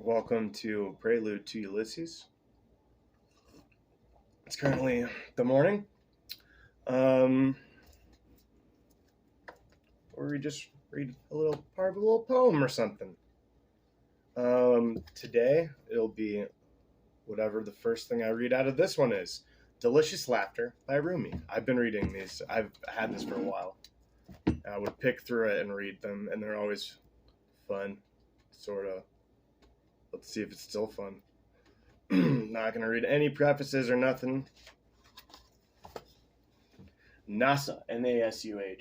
Welcome to Prelude to Ulysses. It's currently the morning. Um, or we just read a little part of a little poem or something. Today it'll be whatever the first thing I read out of this one is. Delicious Laughter by Rumi. I've been reading these. I've had this for a while. I would pick through it and read them, and they're always fun. Sort of. Let's see if it's still fun. Not going to read any prefaces or nothing. Nasuh, Nasuh.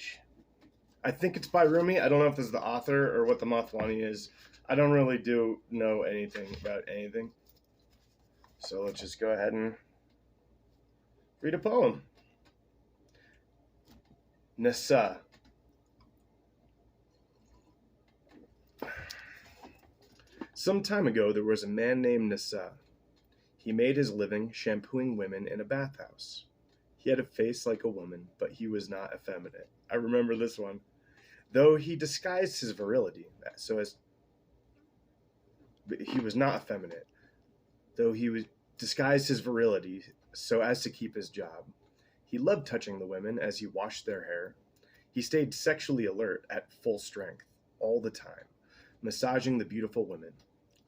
I think it's by Rumi. I don't know if this is the author or what the Mathwani is. I don't really know anything about anything. So let's just go ahead and read a poem. Nasuh. Some time ago, there was a man named Nasuh. He made his living shampooing women in a bathhouse. He had a face like a woman, but he was not effeminate. I remember this one. Though he disguised his virility, he was not effeminate. Though he disguised his virility so as to keep his job. He loved touching the women as he washed their hair. He stayed sexually alert at full strength all the time, massaging the beautiful women,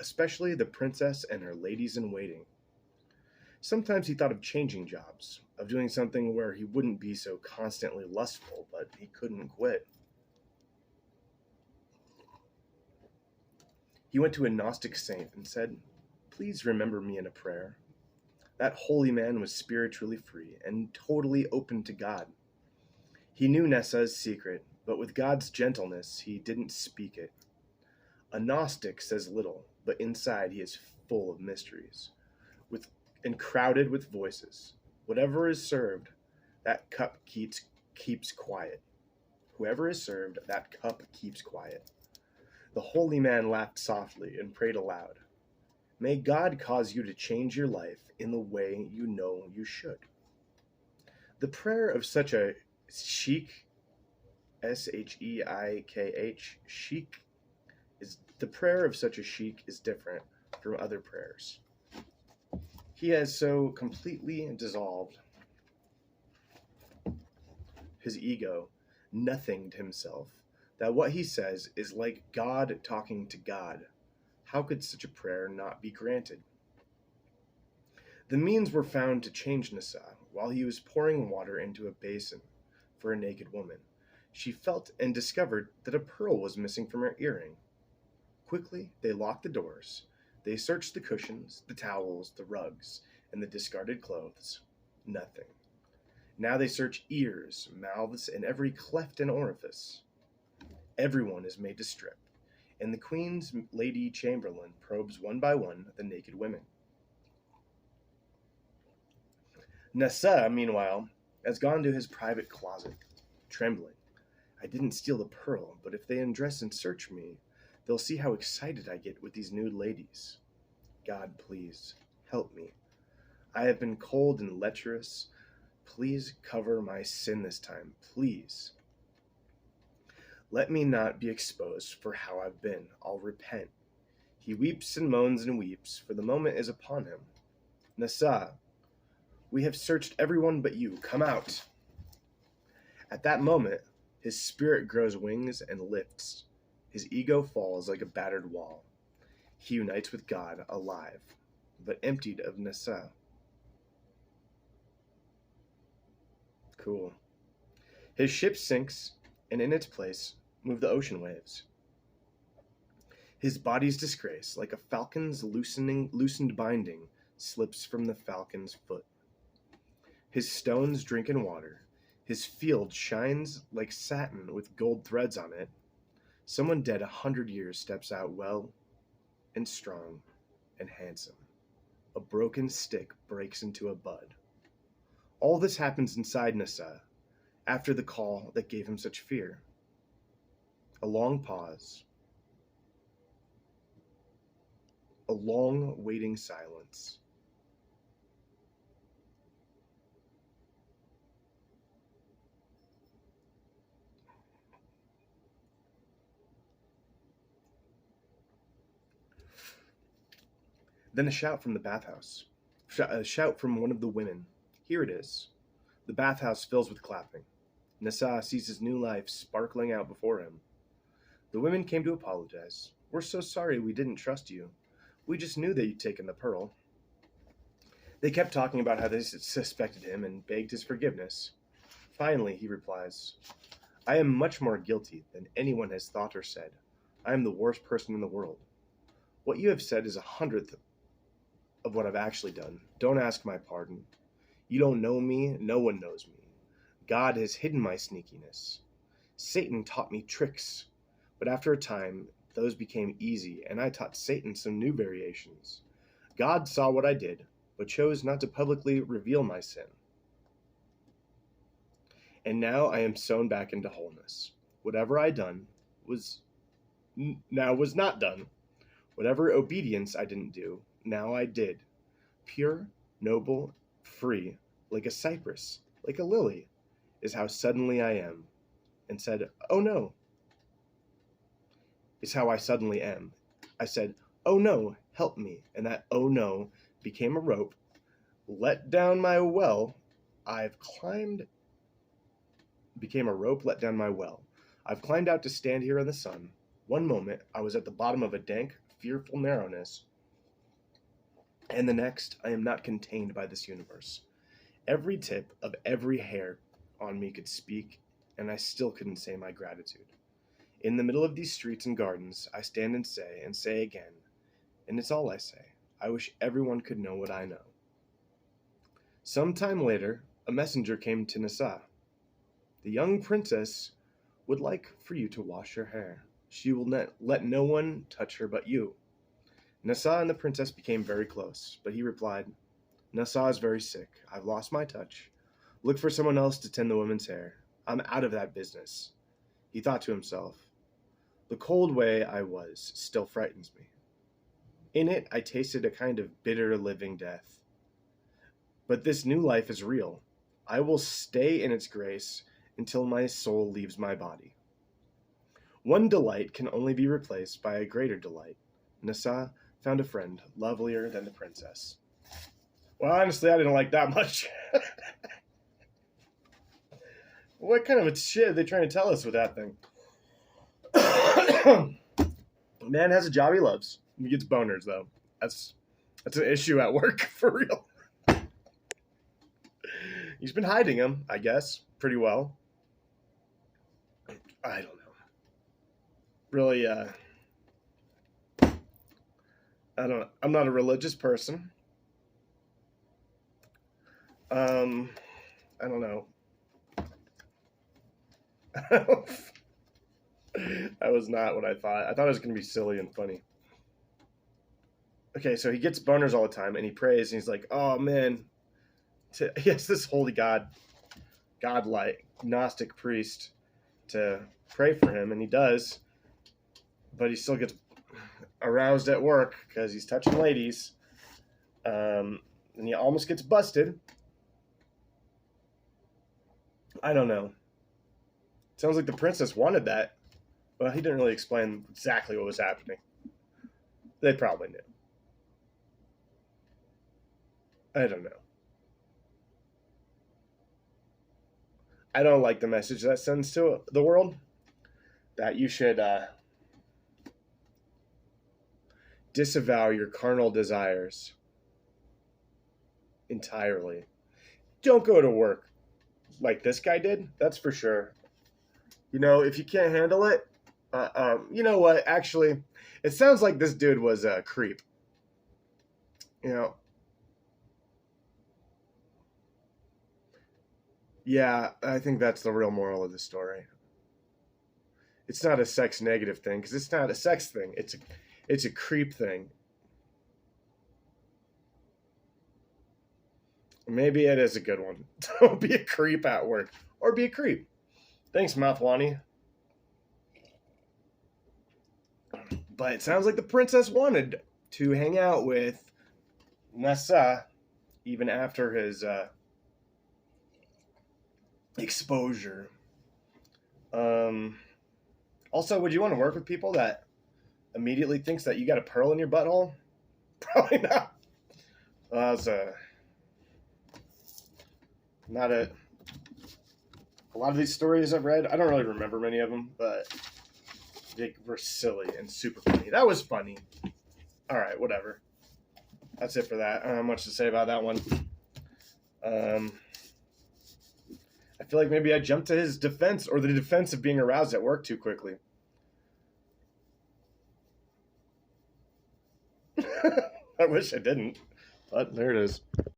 especially the princess and her ladies-in-waiting. Sometimes he thought of changing jobs, of doing something where he wouldn't be so constantly lustful, but he couldn't quit. He went to a Gnostic saint and said, "Please remember me in a prayer." That holy man was spiritually free and totally open to God. He knew Nasuh's secret, but with God's gentleness, he didn't speak it. A Gnostic says little, but inside he is full of mysteries, and crowded with voices. Whatever is served, that cup keeps quiet. Whoever is served, that cup keeps quiet. The holy man laughed softly and prayed aloud. May God cause you to change your life in the way you know you should. The prayer of such a sheikh, Sheikh, the prayer of such a sheikh is different from other prayers. He has so completely dissolved his ego, nothinged himself, that what he says is like God talking to God. How could such a prayer not be granted? The means were found to change Nasuh while he was pouring water into a basin for a naked woman. She felt and discovered that a pearl was missing from her earring. Quickly, they locked the doors. They searched the cushions, the towels, the rugs, and the discarded clothes. Nothing. Now they search ears, mouths, and every cleft and orifice. Everyone is made to strip, and the queen's lady chamberlain probes one by one the naked women. Nasuh, meanwhile, has gone to his private closet, trembling. I didn't steal the pearl, but if they undress and search me, they'll see how excited I get with these nude ladies. God, please, help me. I have been cold and lecherous. Please cover my sin this time, please. Let me not be exposed for how I've been. I'll repent. He weeps and moans and weeps, for the moment is upon him. Nasuh, we have searched everyone but you. Come out. At that moment, his spirit grows wings and lifts. His ego falls like a battered wall. He unites with God, alive, but emptied of Nasuh. Cool. His ship sinks, and in its place move the ocean waves. His body's disgrace, like a falcon's loosened binding, slips from the falcon's foot. His stones drink in water. His field shines like satin with gold threads on it. Someone dead 100 years steps out well and strong and handsome. A broken stick breaks into a bud. All this happens inside Nasuh, after the call that gave him such fear. A long pause. A long waiting silence. Then a shout from the bathhouse. A shout from one of the women. Here it is. The bathhouse fills with clapping. Nasuh sees his new life sparkling out before him. The women came to apologize. We're so sorry we didn't trust you. We just knew that you'd taken the pearl. They kept talking about how they suspected him and begged his forgiveness. Finally, he replies, I am much more guilty than anyone has thought or said. I am the worst person in the world. What you have said is 100th of what I've actually done. Don't ask my pardon. You don't know me, no one knows me. God has hidden my sneakiness. Satan taught me tricks, but after a time, those became easy, and I taught Satan some new variations. God saw what I did, but chose not to publicly reveal my sin. And now I am sown back into wholeness. Whatever I done was not done. Whatever obedience I didn't do, now I did. Pure, noble, free, like a cypress, like a lily, is how suddenly I am. And said, oh no, is how I suddenly am. I said, oh no, help me. And that oh no became a rope. Let down my well. Became a rope let down my well. I've climbed out to stand here in the sun. One moment, I was at the bottom of a dank, fearful narrowness. And the next, I am not contained by this universe. Every tip of every hair on me could speak, and I still couldn't say my gratitude. In the middle of these streets and gardens, I stand and say again, and it's all I say. I wish everyone could know what I know. Some time later, a messenger came to Nasuh. The young princess would like for you to wash her hair. She will let no one touch her but you. Nasuh and the princess became very close, but he replied, Nasuh is very sick. I've lost my touch. Look for someone else to tend the woman's hair. I'm out of that business. He thought to himself, the cold way I was still frightens me. In it, I tasted a kind of bitter living death. But this new life is real. I will stay in its grace until my soul leaves my body. One delight can only be replaced by a greater delight. Nasuh found a friend lovelier than the princess. Well, honestly, I didn't like that much. What kind of a shit are they trying to tell us with that thing? Man has a job he loves. He gets boners, though. That's an issue at work, for real. He's been hiding them, I guess, pretty well. I don't know. Really, I'm not a religious person. I don't know. That was not what I thought. I thought it was going to be silly and funny. Okay, so he gets boners all the time, and he prays, and he's like, oh, man. He has this holy godlike Gnostic priest to pray for him, and he does, but he still gets aroused at work because he's touching ladies, and he almost gets busted. I don't know. Sounds like the princess wanted that. Well, he didn't really explain exactly what was happening. They probably knew. I don't know. I don't like the message that sends to the world, that you should disavow your carnal desires entirely. Don't go to work like this guy did, that's for sure. You know, if you can't handle it, you know what, actually, it sounds like this dude was a creep. You know, yeah, I think that's the real moral of the story. It's not a sex negative thing, because it's not a sex thing. It's a creep thing. Maybe it is a good one. Don't be a creep at work. Or be a creep. Thanks, Mouthwani. But it sounds like the princess wanted to hang out with Nasuh even after his exposure. Also, would you want to work with people that immediately thinks that you got a pearl in your butthole? Probably not. It's not a lot of these stories I've read. I don't really remember many of them, but they were silly and super funny. That was funny. All right, whatever. That's it for that. I don't have much to say about that one. I feel like maybe I jumped to his defense or the defense of being aroused at work too quickly. I wish I didn't, but there it is.